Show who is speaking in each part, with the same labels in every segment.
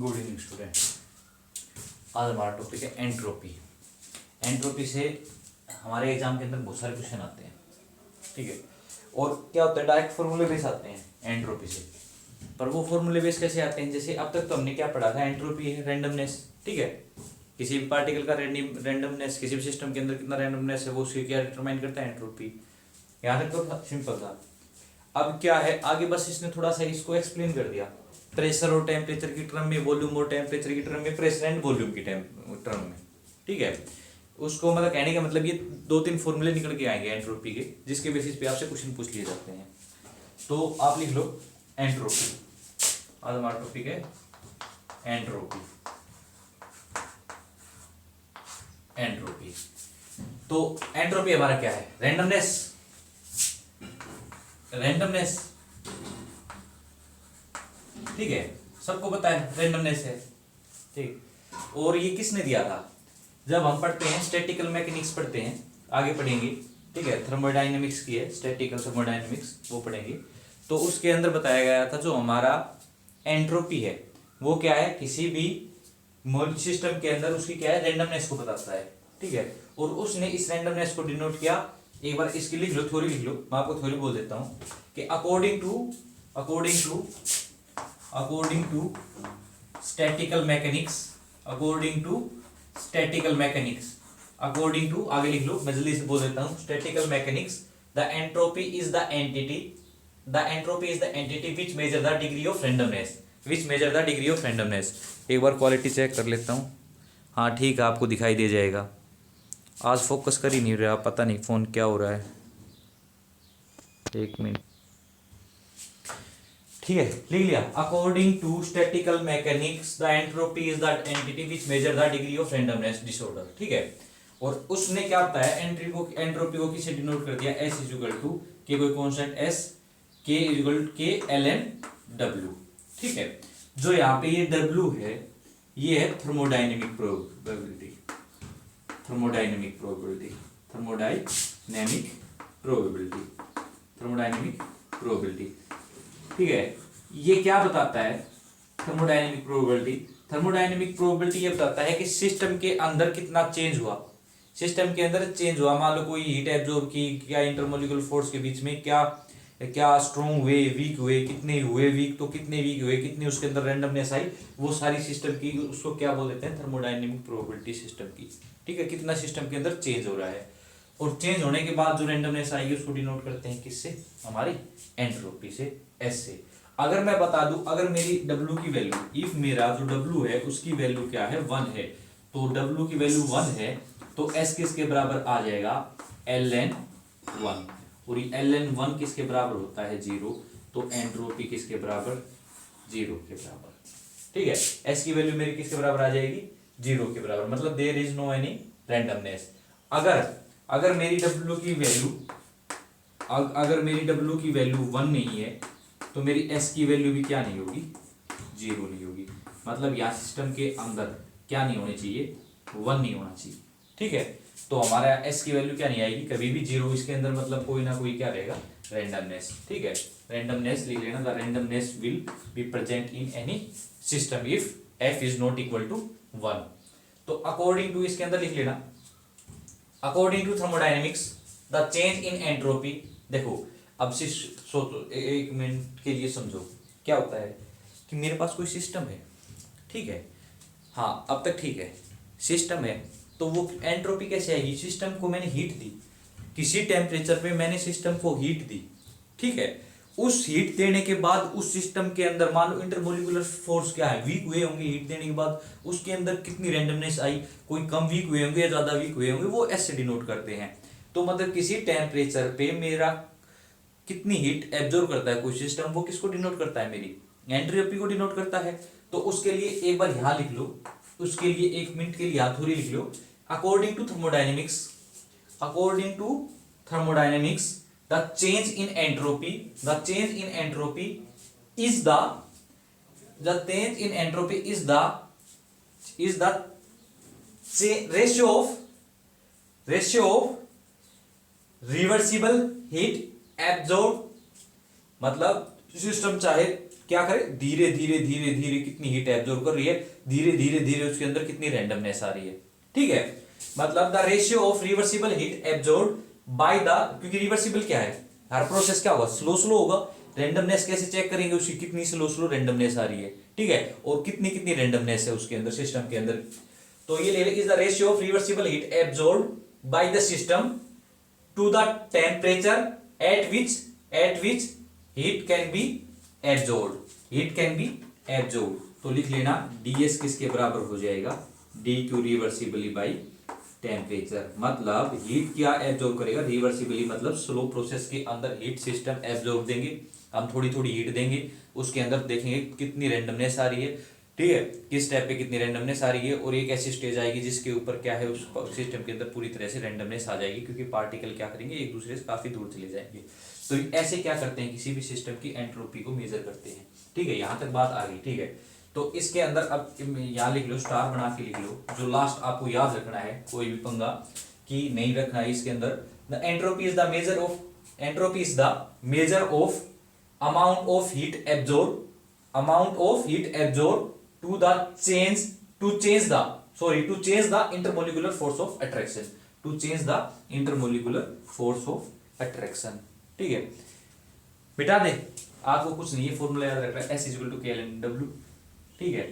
Speaker 1: Good evening student. आज हमारा topic है एंट्रोपी। एंट्रोपी से हमारे एग्जाम के अंदर बहुत सारे क्वेश्चन आते हैं, ठीक है। और क्या होता है, डायरेक्ट फॉर्मूले बेस आते हैं एंट्रोपी से। पर वो फॉर्मूले बेस कैसे आते हैं, जैसे अब तक तो हमने क्या पढ़ा था, एंट्रोपी है रैंडमनेस, ठीक है। किसी भी पार्टिकल का रैंडमनेस, किसी भी सिस्टम के अंदर कितना रैंडमनेस है वो उसकी क्या डिटरमाइन करता है, एंट्रोपी। यहाँ तक तो सिंपल था। अब क्या है आगे, बस इसने थोड़ा सा इसको एक्सप्लेन कर दिया। प्रेशर और टेम्परेचर की टर्म में, वॉल्यूम और टेम्परेचर की टर्म में, प्रेशर एंड वॉल्यूम की टर्म में, ठीक है। उसको मतलब कहने का मतलब ये दो तीन फॉर्मूले निकल के आएंगे एंट्रोपी के, जिसके बेसिस पे आपसे क्वेश्चन पूछ लिए जाते हैं। तो आप लिख लो एंट्रोपी। आज हमारा टॉपिक है एंट्रोपी। एंट्रोपी तो एंट्रोपी हमारा क्या है, रैंडमनेस। रैंडमनेस, ठीक है, सबको पता है रैंडमनेस है, ठीक। और ये किसने दिया था, जब हम पढ़ते हैं स्टैटिकल मैकेनिक्स पढ़ते हैं, आगे पढ़ेंगे, ठीक है। थर्मोडायनेमिक्स की है, स्टैटिकल थर्मोडायनेमिक्स वो पढ़ेंगे। तो उसके अंदर बताया गया था जो हमारा एंट्रोपी है वो क्या है, किसी भी सिस्टम के अंदर उसकी क्या है, रैंडमनेस को बताता है, ठीक है। और उसने इस रैंडमनेस को डिनोट किया, एक बार इसकी लिख लो, थ्योरी लिख लो, मैं आपको थ्योरी बोल देता हूं कि according to statical mechanics, according to आगे लिख लो, मैं जल्दी से बोल देता हूं, statical mechanics, the entropy is the entity which measure the degree of randomness. एक बार क्वालिटी चेक कर लेता हूं। हाँ ठीक है, आपको दिखाई दे जाएगा। आज फोकस कर ही नहीं रहा, पता नहीं फोन क्या हो रहा है। एक मिनट, ठीक है, लिख लिया। According to statical mechanics the entropy is the entity which measure the degree of randomness disorder, ठीक है। और उसने क्या बताया, एंट्रोपी को किसे डिनोट कर दिया, S इक्वल टू के कोई कांस्टेंट S, K इक्वल के ln W, ठीक है। जो यहाँ पे ये W है, ये है थर्मोडायनेमिक प्रोबेबिलिटी, ठीक है। ये क्या बताता है, थर्मोडायनेमिक प्रोबेबिलिटी ये बताता है कि सिस्टम के अंदर कितना चेंज हुआ, मान लो कोई हीट एब्जॉर्ब की, क्या इंटरमोलिकुलर फोर्स के बीच में क्या स्ट्रॉन्ग हुए, वीक हुए, कितने हुए वीक, तो कितने वीक हुए, कितनी उसके अंदर रैंडमनेस आई, वो सारी सिस्टम की, उसको क्या बोल देते हैं, थर्मोडायनेमिक प्रोबेबिलिटी सिस्टम की, ठीक है। कितना सिस्टम के अंदर चेंज हो रहा है, और चेंज होने के बाद जो रैंडमनेस आएगी उसको डिनोट करते हैं किससे, हमारी एंट्रोपी से, S से। अगर मैं बता दूं, अगर मेरी W की वैल्यू, इफ मेरा जो W है उसकी वैल्यू क्या है, 1 है, तो W की वैल्यू 1 है, तो S किसके बराबर आ जाएगा, ln 1। और ये ln 1 किसके बराबर होता है, 0, तो एंट्रोपी किसके बराबर, 0 के बराबर, ठीक है। S की वैल्यू मेरी किसके बराबर आ जाएगी, 0 के बराबर, मतलब there is no any randomness. अगर मेरी W की वैल्यू 1 नहीं है, तो मेरी S की वैल्यू भी क्या नहीं होगी, 0 नहीं होगी। मतलब यहाँ सिस्टम के अंदर क्या नहीं होनी चाहिए, 1 नहीं होना चाहिए, ठीक है। तो हमारा S की वैल्यू क्या नहीं आएगी, कभी भी 0 इसके अंदर, मतलब कोई ना कोई क्या रहेगा, रैंडमनेस, ठीक है। रैंडमनेस लिख लेना, the randomness will be present in any system if F is not equal to 1। तो अकॉर्डिंग टू इसके अंदर लिख लेना, according to thermodynamics the change in entropy. देखो अब सोचो, एक मिनट के लिए समझो, क्या होता है कि मेरे पास कोई सिस्टम है, ठीक है, हाँ अब तक ठीक है, सिस्टम है, तो वो एंट्रोपी कैसे आएगी, सिस्टम को मैंने हीट दी, किसी टेम्परेचर पे मैंने सिस्टम को हीट दी, ठीक है। उस हीट देने के बाद उस सिस्टम के अंदर मान लो इंटरमोलिकुलर फोर्स क्या है, वीक हुए होंगे, हीट देने के बाद उसके अंदर कितनी रैंडमनेस आई, कोई कम वीक हुए होंगे या ज्यादा वीक हुए होंगे, वो ऐसे डिनोट करते हैं। तो मतलब किसी टेम्परेचर पे मेरा कितनी हीट एब्जॉर्ब करता है कोई सिस्टम, वो किसको डिनोट करता है, मेरी एंट्रोपी को डिनोट करता है। तो उसके लिए एक बार यहां लिख लो, उसके लिए 1 मिनट के लिए यहां थ्योरी लिख लो। According to thermodynamics the change in entropy is the ratio of reversible heat absorb, मतलब सिस्टम चाहे क्या करे, धीरे धीरे धीरे धीरे कितनी हीट एब्जॉर्ब कर रही है, धीरे धीरे धीरे उसके अंदर कितनी रैंडमनेस आ रही है। ठीक है, मतलब the ratio of reversible heat absorb by the, क्योंकि रिवर्सिबल क्या है, हर प्रोसेस क्या होगा, स्लो स्लो होगा। रैंडमनेस कैसे चेक करेंगे, उसकी कितनी स्लो स्लो रैंडमनेस आ रही है। ठीक है, और कितनी कितनी रैंडमनेस है उसके अंदर, सिस्टम के अंदर। तो ये ले is the ratio of reversible heat absorb by the system to the temperature at which heat can be absorb, heat can be absorb. तो लिख लेना ds किसके बराबर हो जाएगा, dq रिवर्सिबली बाई टेम्परेचर। मतलब हीट क्या एब्जॉर्ब करेगा, रिवर्सिबली मतलब स्लो प्रोसेस के अंदर हीट सिस्टम एब्जॉर्ब देंगे, हम थोड़ी थोड़ी हीट देंगे, उसके अंदर देखेंगे कितनी रैंडमनेस आ रही है। ठीक है, किस टाइप पे कितनी रैंडमनेस आ रही है, और एक ऐसी स्टेज आएगी जिसके ऊपर क्या है, उस सिस्टम के अंदर पूरी तरह से रैंडमनेस आ जाएगी, क्योंकि पार्टिकल क्या करेंगे, एक दूसरे से काफी दूर चले जाएंगे। तो ऐसे क्या करते हैं, किसी भी सिस्टम की एंट्रोपी को मेजर करते हैं। ठीक है, यहां तक बात आ गई। ठीक है, तो इसके अंदर अब यहाँ लिख लो, स्टार बना के लिख लो, जो लास्ट आपको याद रखना है, कोई भी पंगा कि नहीं रखना है इसके अंदर। The entropy is the measure of, entropy is the measure of amount of heat absorb, amount of heat absorb to the change to change the sorry to change the intermolecular force of attraction, to change the intermolecular force of attraction। ठीक है, मिटा दे, आपको कुछ नहीं है, formula याद रखना है, S equal to K L N W. ठीक है,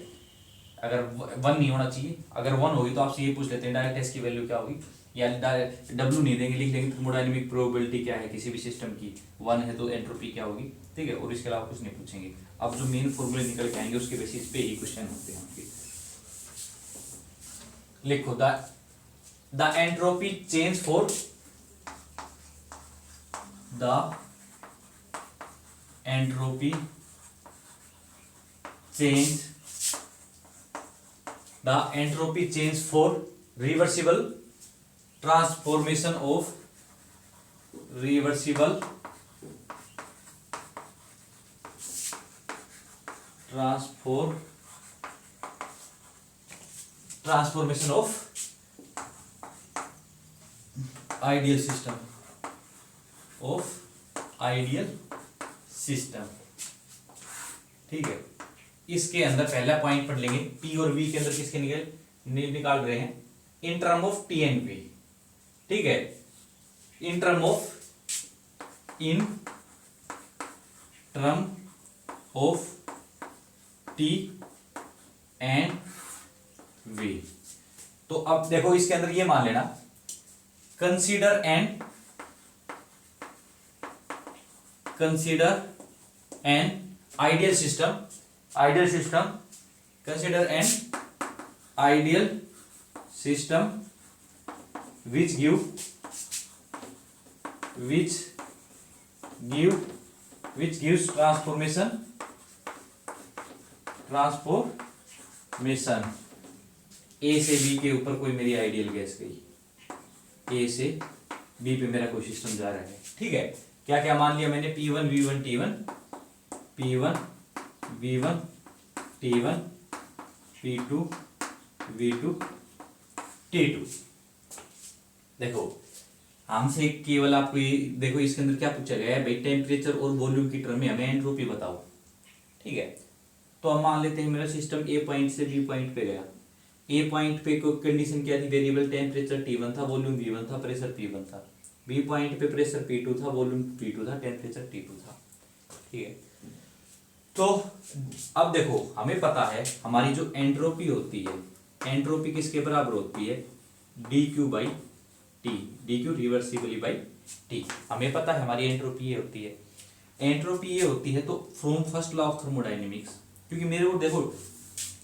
Speaker 1: अगर 1 नहीं होना चाहिए, अगर 1 होगी तो आपसे ये पूछ लेते हैं डायरेक्ट S की वैल्यू क्या होगी, या डायरेक्ट W नहीं देंगे, लिख देंगे थर्मोडायनेमिक प्रोबेबिलिटी क्या है किसी भी सिस्टम की, 1 है तो एंट्रोपी क्या होगी। ठीक है, और इसके अलावा कुछ नहीं पूछेंगे। अब जो मेन फॉर्मूले निकल के आएंगे उसके बेसिस पे ही क्वेश्चन होते हैं आपके। लिखो the entropy change for the entropy change, the entropy change for reversible transformation of, reversible transformation of ideal system, of ideal system. ठीक है, इसके अंदर पहला पॉइंट पढ़ लेंगे, P और V के अंदर किसके निकाल रहे हैं, in term of T and V। ठीक है, in term of T and V। तो अब देखो इसके अंदर ये मान लेना, consider an ideal system, consider an ideal system which gives transformation ए से बी के ऊपर कोई मेरी आइडियल गैस गई, ए से बी पे मेरा कोई सिस्टम जा रहा है। ठीक है, क्या क्या मान लिया मैंने, P1 V1 T1, P1 V1 T1, P2 V2 T2। देखो हमसे केवल आपको ये देखो, इसके अंदर क्या पूछा गया है भाई, टेम्परेचर और वॉल्यूम की टर्म में हमें एंट्रोपी बताओ। ठीक है, तो हम मान लेते हैं मेरा सिस्टम ए पॉइंट से बी पॉइंट पे गया, ए पॉइंट पे को कंडीशन क्या थी, वेरिएबल टेम्परेचर T1 था, वॉल्यूम V1 था, प्रेशर P1 था। बी पॉइंट पे प्रेशर P2 था, वॉल्यूम P2 था, टेम्परेचर T2 था। ठीक है, तो अब देखो हमें पता है हमारी जो एंट्रोपी होती है, एंट्रोपी किसके बराबर होती है, dq by T, dq reversibly by T. हमें पता है हमारी एंट्रोपी ये होती है, एंट्रोपी ये होती है। तो from first law of thermodynamics, क्योंकि मेरे को देखो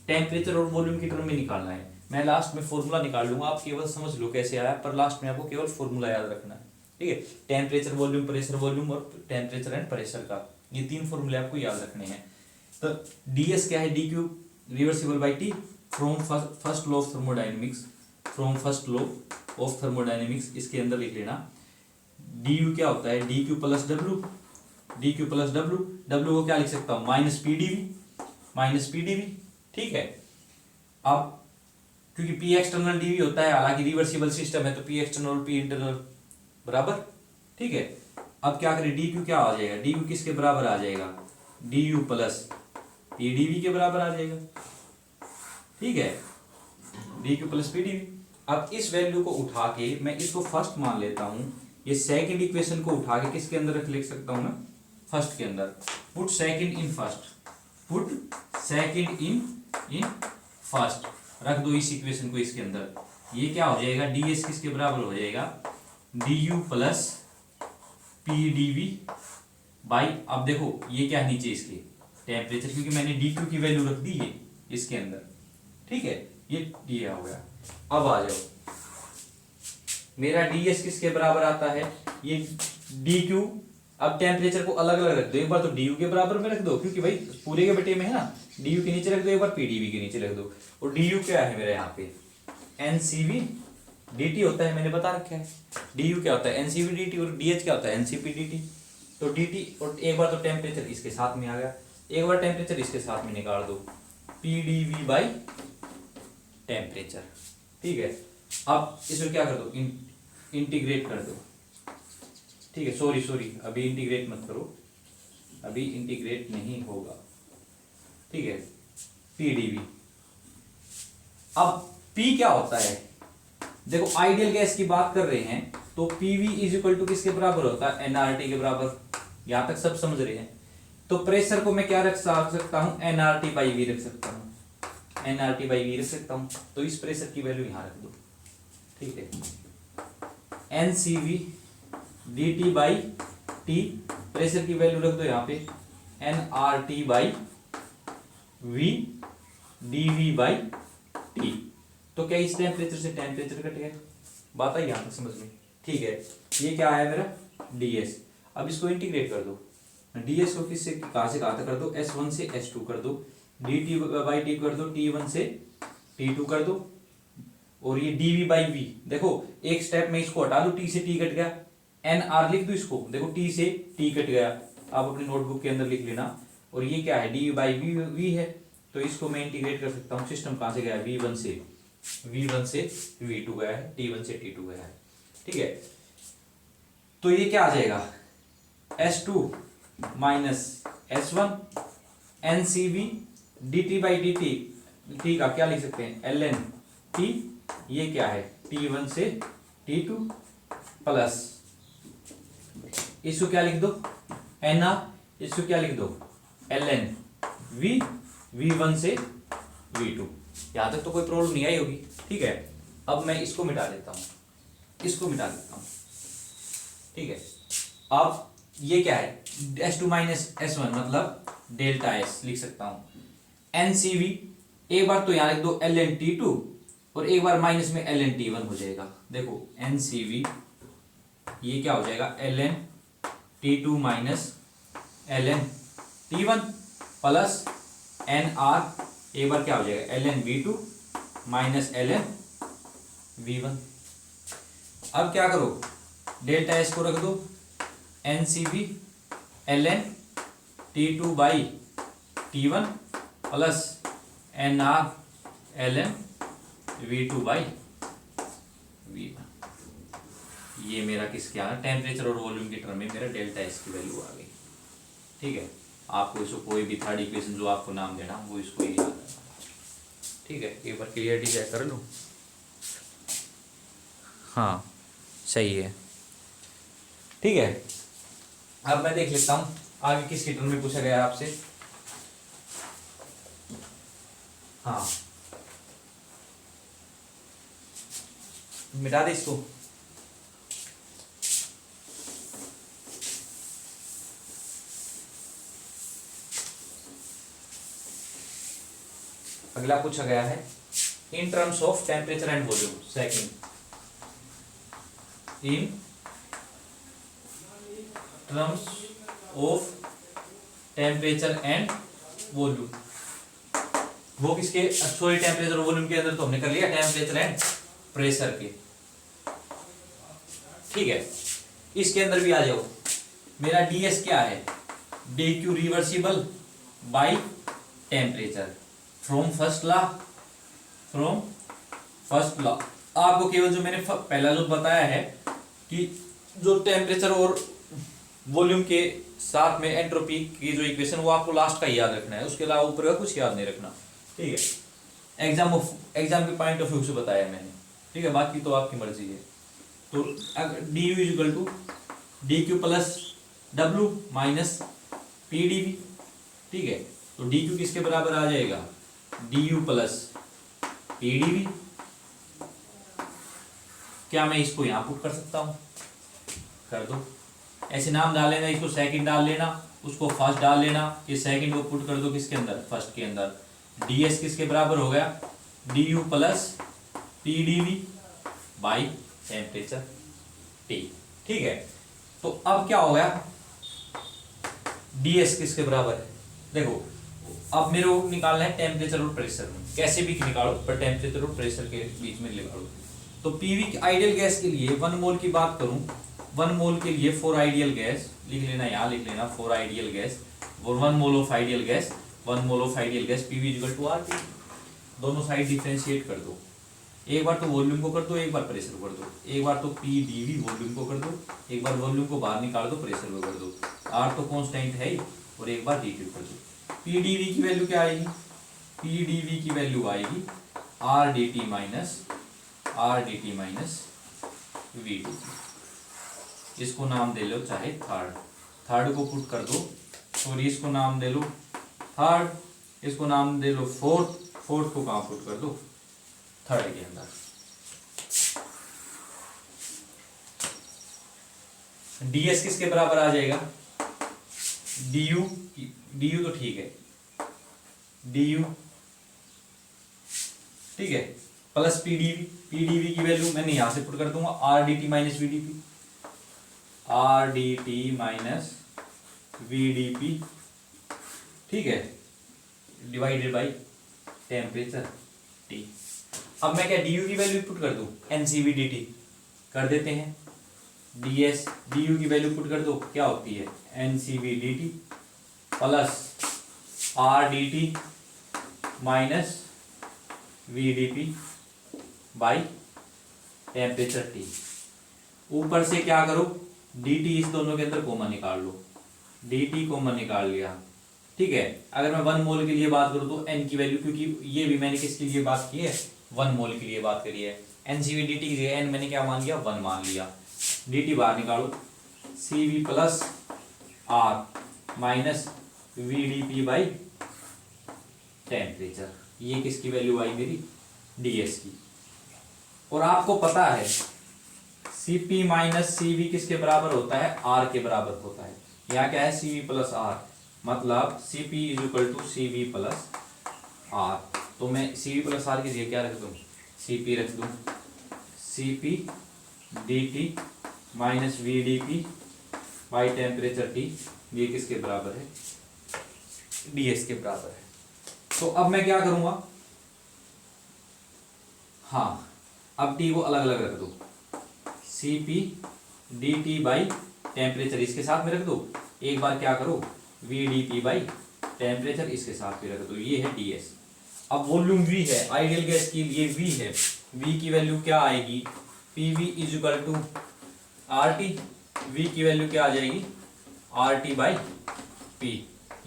Speaker 1: टेम्परेचर और वॉल्यूम की टर्म में निकालना है, मैं लास्ट में फॉर्मूला निकाल लूंगा, आप केवल समझ लो कैसे आया, पर लास्ट में आपको केवल फॉर्मूला याद रखना है। ठीक है, टेम्परेचर वॉल्यूम प्रेशर वॉल्यूम और टेम्परेचर एंड प्रेशर का, ये 3 फॉर्मूले आपको याद रखने हैं। तो ds क्या है, dq reversible by T, from first law of thermodynamics, from first law of thermodynamics. इसके अंदर लिख लेना du क्या होता है, dq plus w, dq plus w, w को क्या लिख सकता हूँ, माइनस पी डी वी। ठीक है, अब क्योंकि P एक्सटर्नल dv होता है, हालांकि रिवर्सिबल सिस्टम है तो P एक्सटर्नल और P इंटरनल बराबर। ठीक है, अब क्या करें, dq क्या आ जाएगा, dq किसके बराबर आ जाएगा, D U plus P D V के बराबर आ जाएगा। ठीक है, D Q plus P D V. अब इस वैल्यू को उठा के मैं इसको फर्स्ट मान लेता हूं, ये सेकंड इक्वेशन को उठा के किसके अंदर लिख सकता हूं मैं, फर्स्ट के अंदर। Put second in first, put second in first, रख दो इस इक्वेशन को इसके अंदर। ये क्या हो जाएगा, डी एस किसके बराबर हो जाएगा, D U plus P D V by, अब देखो ये क्या नीचे इसके टेम्परेचर, क्योंकि मैंने डी क्यू की वैल्यू रख दी है इसके अंदर। ठीक है, ये दिया हो गया। अब आ जाओ, मेरा डी एस किसके बराबर आता है, ये डी क्यू। अब टेम्परेचर को अलग अलग रख दो, एक बार तो डी यू के बराबर में रख दो, क्योंकि भाई पूरे के बटे में है ना, डी यू के नीचे रख दो, एक बार पी डी वी के नीचे रख दो। और डी यू क्या है मेरा यहाँ पे, N C V D T होता है, मैंने बता रखा है। डी यू क्या होता है, N C V D T, और डी एच क्या होता है, N C P D T. तो डी टी, और एक बार तो टेम्परेचर इसके साथ में आ गया, एक बार टेम्परेचर इसके साथ में निकाल दो, P D V by temperature. ठीक है, अब इसमें क्या कर दो, इंटीग्रेट कर दो। ठीक है, सॉरी अभी इंटीग्रेट मत करो, अभी इंटीग्रेट नहीं होगा। ठीक है, पी डी वी। अब P क्या होता है, देखो आइडियल गैस की बात कर रहे हैं तो PV इज इक्वल टू किसके बराबर होता है, nRT के बराबर। यहां तक सब समझ रहे हैं। तो प्रेशर को मैं क्या रख सकता हूं, nRT बाई वी रख सकता हूं, nRT बाई वी रख सकता हूं। तो इस प्रेशर की वैल्यू यहां रख दो। ठीक है, NCV dt by T, pressure की वैल्यू रख दो यहाँ पे, nRT by V dV by T. तो क्या इस टेम्परेचर से टेम्परेचर कट गया, बात आई यहाँ तक समझ में। ठीक है, ये क्या है मेरा ds। अब इसको इंटीग्रेट कर दो, ds को किससे कहाँ से कहाँ तक कर दो, S1 से S2 कर दो, dt बाई टी कर दो, T1 से T2 कर दो, और ये dV बाई वी। देखो एक स्टेप में इसको हटा दो, T से T कट गया, NR लिख दो इसको, देखो T से T कट गया, आप अपनी नोटबुक के अंदर लिख लेना। और ये क्या है, dV बाई वी है, तो इसको मैं इंटीग्रेट कर सकता हूँ। सिस्टम कहाँ से गया है, V1 से V2 गया है, T1 से T2 गया है। ठीक है, तो ये क्या आ जाएगा, S2 minus S1 NCV dt by dt, T का क्या लिख सकते हैं, ln T, ये क्या है T1 से T2 प्लस, इसको क्या लिख दो NR, इसको क्या लिख दो ln V, V1 से V2। यहां तक तो कोई प्रॉब्लम नहीं आई होगी। ठीक है, अब मैं इसको मिटा देता हूं, इसको मिटा देता हूं। ठीक है, अब ये क्या है, S2 माइनस S1 मतलब डेल्टा S लिख सकता हूं। NCV एक बार तो यहां लिख दो ln T2, और एक बार माइनस में ln T1 हो जाएगा। देखो NCV ये क्या हो जाएगा, ln T2 minus ln T1 plus NR, एक बार क्या हो जाएगा, ln V2 minus ln V1। अब क्या करो, डेल्टा S को रख दो, NCV ln T2 by T1 plus NR ln V2 by V1। ये मेरा किसके आ, टेम्परेचर और वॉल्यूम के टर्म में मेरा डेल्टा एस की वैल्यू आ गई। ठीक है, आपको इसको कोई भी थर्ड इक्वेशन जो आपको नाम देना वो इसको ही याद रखना। ठीक है, एक बार क्लियरिटी चेक कर लो। हाँ सही है। ठीक है, अब मैं देख लेता हूँ आगे किस टर्म में पूछा गया आपसे। हाँ मिटा दे इसको। अगला पूछा गया है in terms of temperature and volume. Second, in terms of temperature and volume. वो किसके, सॉरी टेम्परेचर और वॉल्यूम के अंदर तो हमने कर लिया टेम्परेचर एंड प्रेशर के। ठीक है, इसके अंदर भी आ जाओ। मेरा डीएस क्या है, D Q reversible by temperature from first law. आपको केवल जो मैंने पहला जो बताया है कि जो टेम्परेचर और वॉल्यूम के साथ में एंट्रोपी की जो इक्वेशन वो आपको लास्ट का ही याद रखना है, उसके अलावा ऊपर का कुछ याद नहीं रखना। ठीक है, एग्जाम के पॉइंट ऑफ व्यू से बताया मैंने। ठीक है, बाकी तो आपकी मर्जी है। तो D U is equal to D Q plus W minus P D V. ठीक है, तो डी क्यू किसके बराबर आ जाएगा, D U plus P D V. क्या मैं इसको यहां पुट कर सकता हूं, कर दो। ऐसे नाम डाल लेना, इसको सेकंड डाल लेना, उसको फर्स्ट डाल लेना, ये सेकंड को पुट कर दो किसके अंदर, फर्स्ट के अंदर। ds किसके बराबर हो गया, du plus P D V by temperature T। ठीक है, तो अब क्या हो गया, ds किसके बराबर है, देखो अब मेरे को निकालना है टेम्परेचर और प्रेशर में, कैसे भी निकालो पर टेम्परेचर और प्रेशर के बीच में निकालो। तो पीवी आइडियल गैस के लिए 1 मोल की बात करूं, 1 मोल के लिए फॉर आइडियल गैस लिख लेना, यहाँ लिख लेना फॉर आइडियल गैस, और 1 mole of ideal gas, 1 mole of ideal gas PV equal to RT. दोनों साइड डिफरेंशिएट कर दो, एक बार तो वॉल्यूम को कर दो, एक बार प्रेशर को कर दो, एक बार तो पी डीवी वॉल्यूम को कर दो, एक बार वॉल्यूम को बाहर निकाल दो, प्रेशर को कर दो, आर तो कांस्टेंट है ही, और एक बार डी कर दो। पी डीवी की वैल्यू क्या आएगी, पी डीवी की वैल्यू आएगी R D T minus V D. इसको नाम दे लो चाहे थर्ड को पुट कर दो, और इसको नाम दे लो थर्ड, इसको नाम दे लो फोर्थ को कहां पुट कर दो, थर्ड के अंदर। ds किसके बराबर आ जाएगा, du तो ठीक है, du ठीक है प्लस पीडीवी की वैल्यू मैंने यहां से पुट कर दूंगा are D T minus VDP, are D T minus VDP. ठीक है, डिवाइडेड बाई टेम्परेचर T। अब मैं क्या du की वैल्यू पुट कर दूं, एनसीवी dt कर देते हैं, ds du की वैल्यू पुट कर दो, क्या होती है NCV dt plus are D T minus VDP by temperature T। ऊपर से क्या करो, dt इस दोनों के अंदर कॉमन निकाल लो, dt कॉमन निकाल लिया। ठीक है, अगर मैं 1 मोल के लिए बात करूं तो n की वैल्यू, क्योंकि ये भी मैंने किसके लिए बात की है, 1 मोल के लिए बात करी है, एनसीवी dt की जगह n मैंने क्या मान लिया, 1 मान लिया। dt बाहर निकालो, cv plus r minus VDP by temperature, ये किसकी वैल्यू आई मेरी, ds की। और आपको पता है cp माइनस cv किसके बराबर होता है, r के बराबर होता है। यहाँ क्या है, cv प्लस r, मतलब cp is equal to cv plus r। तो मैं cv प्लस r की जगह क्या रख दूं, cp रख दूं, cp dt minus vdp by temperature T, ये किसके बराबर है, ds के बराबर है। तो अब मैं क्या करूंगा, हाँ अब T को अलग अलग रख दो, cp dt बाई टेम्परेचर इसके साथ में रख दो, एक बार क्या करो vdp बाई टेम्परेचर इसके साथ में रख दो, ये है ds। अब वॉल्यूम v है, आइडियल गैस के लिए v है, v की वैल्यू क्या आएगी, pv is equal to RT, v की वैल्यू क्या आ जाएगी, RT बाई p।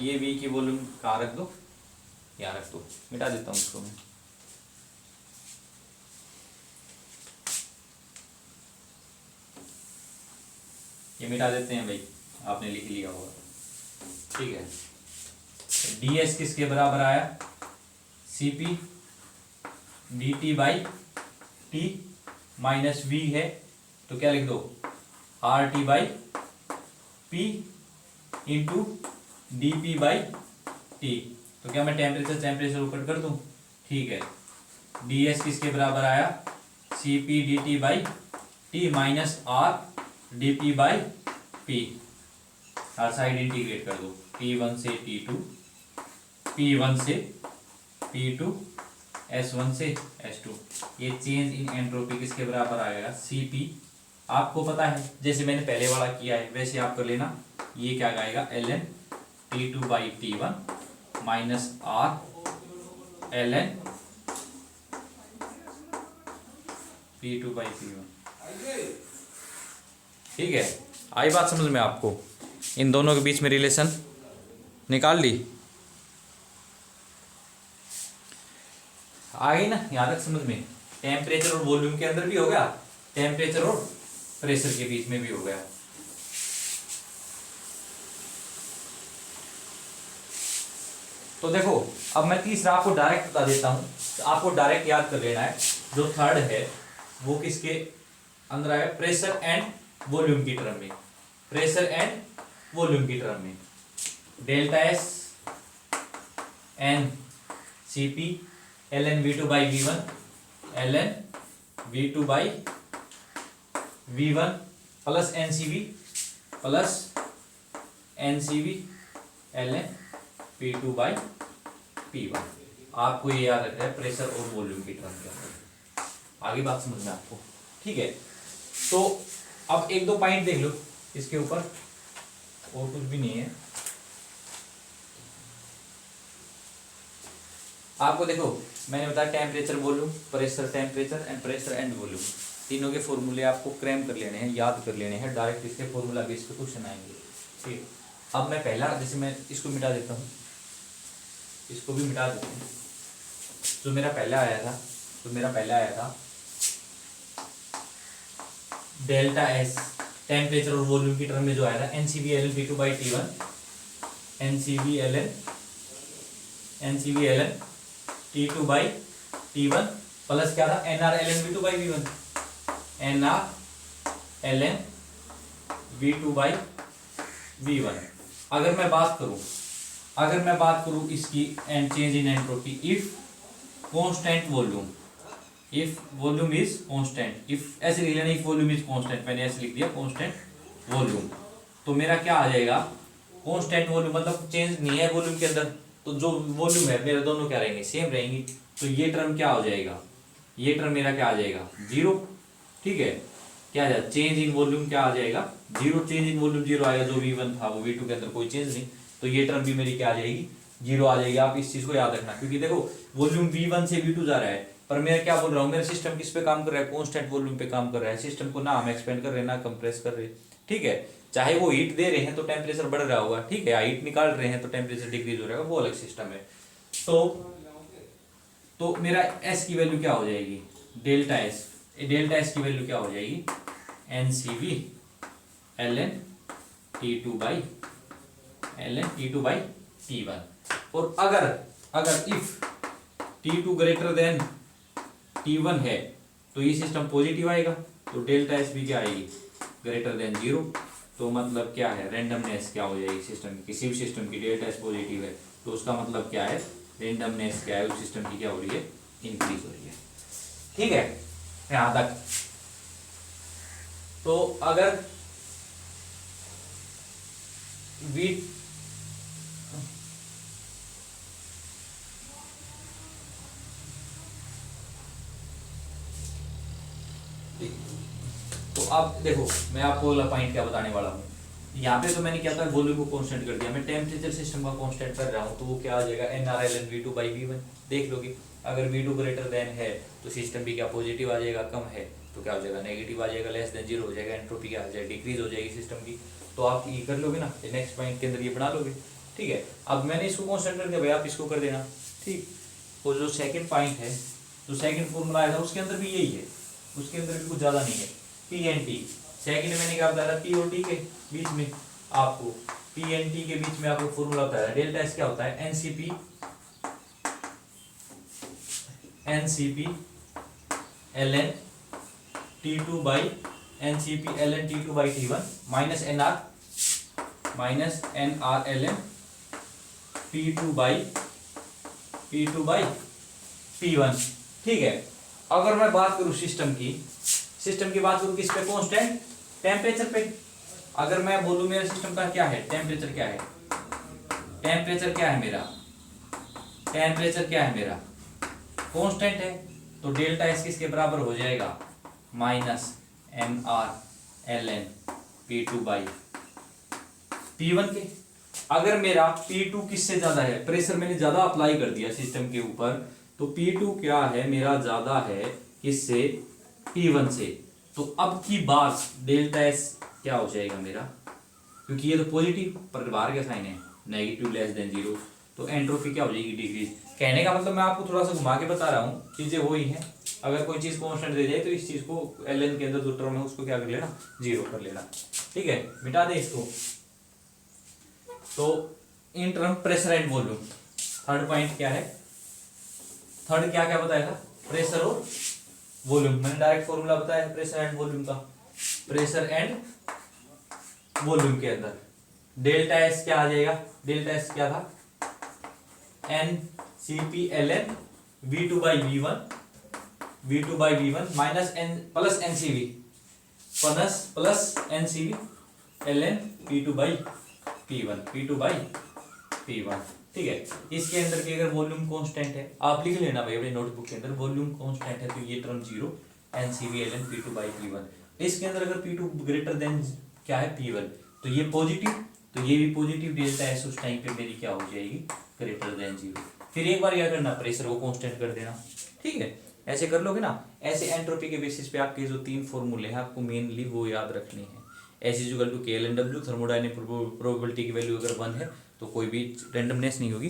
Speaker 1: ये v की वॉल्यूम कहाँ रख दो, यहाँ रख दो, मिटा देता हूँ इसको मैं। ये मिटा देते हैं भाई, आपने लिख लिया होगा। ठीक है, ds किसके बराबर आया, cp dt by t minus v है, तो क्या लिख दो, RT by p into dp by t। तो क्या मैं टेम्परेचर ऊपर कर दूं, ठीक है, ds किसके बराबर आया, cp dt by t minus r dp by p, her side integrate कर दो, p1 से t2, p1 से p2, s1 से s2। ये चेंज इन एंट्रोपी किसके बराबर आएगा, cp। आपको पता है जैसे मैंने पहले वाला किया है वैसे आप कर लेना, ये क्या आएगा ln t2 by t1 minus r ln p2 by p1। ठीक है, आई बात समझ में आपको। इन दोनों के बीच में रिलेशन निकाल ली, आ गई ना यहाँ तक समझ में। टेम्परेचर और वॉल्यूम के अंदर भी हो गया, टेम्परेचर और प्रेशर के बीच में भी हो गया। तो देखो अब मैं तीसरा आपको डायरेक्ट बता देता हूं, आपको डायरेक्ट याद कर लेना है। जो थर्ड है वो किसके अंदर आएगा, प्रेशर एंड वॉल्यूम की टर्म में, प्रेशर एंड वॉल्यूम की टर्म में। Delta S N C P L N V two by V one, L N V two by V one plus N C V plus N C V L N P two by P one. आपको ये याद रखना है pressure और volume की term के अंदर। आगे बात समझ में आपको, ठीक है। तो अब एक दो पॉइंट देख लो इसके ऊपर, और कुछ भी नहीं है। आपको देखो मैंने बताया temperature volume, pressure temperature and pressure and volume, तीनों के फॉर्मूले आपको क्रैम कर लेने हैं, याद कर लेने हैं। डायरेक्ट इसके फॉर्मूला बेस पे क्वेश्चन आएंगे, ठीक। अब मैं पहला, जैसे मैं इसको मिटा देता हूँ, इसको भी मिटा देते हैं। जो मेरा पहला आया था डेल्टा एस टेम्परेचर और वॉल्यूम की टर्म में जो आया था NCV L N P two by T one, NCV L N T two by T one plus क्या था N R L N V two by V one, N R L N V two by V one. अगर मैं बात करूं इसकी and change in entropy, if constant volume, if volume is constant, if ऐसे लिख लेना, इफ वॉल्यूम इज कांस्टेंट, मैंने ऐसे लिख दिया कांस्टेंट वॉल्यूम, तो मेरा क्या आ जाएगा, कांस्टेंट वॉल्यूम मतलब चेंज नहीं है वॉल्यूम के अंदर, तो जो वॉल्यूम है मेरे दोनों क्या रहेंगे, सेम रहेंगी। तो ये टर्म क्या हो जाएगा, ये टर्म मेरा क्या आ जाएगा, जीरो, ठीक है। क्या आ जाएगा, चेंज इन वॉल्यूम क्या आ जाएगा, zero, change in volume zero आएगा। जो V1 था वो V2 के अंदर कोई चेंज नहीं, तो ये टर्म भी मेरी क्या आ जाएगी, जीरो आ जाएगी। आप इस चीज को याद रखना, क्योंकि देखो वॉल्यूम V1 से V2 जा रहा है, पर मैं क्या बोल रहा हूँ, मेरा सिस्टम किस पे काम कर रहा है, कांस्टेंट वॉल्यूम पे काम कर रहा है। सिस्टम को ना हम एक्सपेंड कर रहे हैं ना कंप्रेस कर रहे हैं, ठीक है। चाहे वो हीट दे रहे हैं तो टेम्परेचर बढ़ रहा होगा, ठीक है, हीट निकाल रहे हैं तो टेम्परेचर डिक्रीज हो रहा है, वो अलग सिस्टम है। तो मेरा एस की वैल्यू क्या हो जाएगी, डेल्टा एस की वैल्यू क्या हो जाएगी, N C V L N T two by T one. और अगर if T two greater than T one है तो ये सिस्टम पॉजिटिव आएगा, तो डेल्टा एस भी क्या आएगी, ग्रेटर देन जीरो। तो मतलब क्या है, रेंडमनेस क्या हो जाएगी सिस्टम की, किसी भी सिस्टम की डेल्टा एस पॉजिटिव है तो उसका मतलब क्या है, रेंडमनेस क्या है उस सिस्टम की क्या हो रही है, इंक्रीज हो रही है, ठीक है, यहां तक। तो अगर वी तो अब देखो मैं आपको अगला पॉइंट क्या बताने वाला हूँ। यहाँ पे तो मैंने क्या था, वॉल्यूम को कांस्टेंट कर दिया, मैं टेम्परेचर सिस्टम का कांस्टेंट कर रहा हूँ, तो वो क्या आ जाएगा, N R L N V two by V one. देख लोगे अगर वी टू ग्रेटर देन है तो सिस्टम भी क्या पॉजिटिव आ जाएगा, कम है तो क्या हो जाएगा, नेगेटिव आ जाएगा, लेस देन जीरो हो जाएगा, एंट्रोपी क्या आ जाएगा, डिक्रीज हो जाएगी सिस्टम की। तो आप ये कर लोगे ना, नेक्स्ट पॉइंट के अंदर ये बना लोगे, ठीक है। अब मैंने इसको कांस्टेंट कर दिया, भाई आप इसको कर देना, ठीक। और जो सेकंड पॉइंट है, जो सेकंड फॉर्मूला आया था उसके अंदर भी यही है, उसके अंदर भी कुछ ज़्यादा नहीं है, पी एन टी। सेकंड मैंने क्या बताया था, पी और टी के बीच में आपको, पी एन टी के बीच में आपको फॉर्मूला बताया, डेल्टा एस क्या होता है, NCP L N T two by NCP L N T two by T one minus N R L N P two by P one, ठीक है। अगर मैं बात करूं सिस्टम की बात करूं किस पे, कांस्टेंट टेम्परेचर पे। अगर मैं बोलूं मेरा सिस्टम का क्या है, टेम्परेचर क्या है मेरा कांस्टेंट है, तो डेल्टा एस किसके बराबर हो जाएगा, minus N R L N P two by P one के। अगर मेरा P2 किससे ज्यादा है, प्रेशर मैंने ज्यादा अप्लाई कर दिया सिस्टम के ऊपर, तो P2 क्या है मेरा, ज्यादा है किससे, P1 से। तो अब की बात डेल्टा एस क्या हो जाएगा मेरा, क्योंकि ये तो पॉजिटिव पर बाहर का साइन है नेगेटिव लेस देन जीरो, तो एंट्रोपी क्या हो जाएगी डिक्रीज। कहने का मतलब मैं आपको थोड़ा सा घुमा के बता रहा हूँ, चीजें वही हैं। अगर कोई चीज कांस्टेंट दे जाए तो इस चीज को ln के अंदर जो टर्म है उसको क्या कर लेना, जीरो कर लेना। ठीक है, मिटा दे इसको। तो in term pressure and volume, third point क्या है, थर्ड क्या क्या बताया था, प्रेशर और वॉल्यूम। मैंने डायरेक्ट फॉर्मूला बताया है प्रेशर एंड वॉल्यूम का। प्रेशर एंड वॉल्यूम के अंदर डेल्टा एस क्या आ जाएगा, डेल्टा एस क्या था, N C P L N V two by V one minus N plus N C V plus N C V L N P two by P one. ठीक है, इसके अंदर की अगर वॉल्यूम कांस्टेंट है, आप लिख लेना भाई अपने नोटबुक के अंदर, वॉल्यूम कांस्टेंट है तो ये term zero, N C V L N P two by P one. इसके अंदर अगर पी टू ग्रेटर देन क्या है पी वन, तो ये पॉजिटिव, तो ये भी पॉजिटिव, डेल्टा एस उस टाइम पे मेरी क्या हो जाएगी, ग्रेटर देन जीरो। फिर एक बार क्या करना, प्रेशर को कांस्टेंट कर देना। ठीक है, ऐसे कर लोगे ना। ऐसे एंट्रोपी के बेसिस पे आपके जो तीन फॉर्मूले हैं आपको मेनली वो याद रखने हैं। S is equal to K L N W, thermodynamic probability की वैल्यू अगर 1 है तो कोई भी रेंडमनेस नहीं होगी।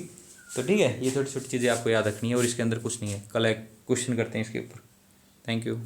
Speaker 1: तो ठीक है, ये छोटी छोटी चीज़ें आपको याद रखनी है और इसके अंदर कुछ नहीं है। कल एक क्वेश्चन करते हैं इसके ऊपर। Thank you.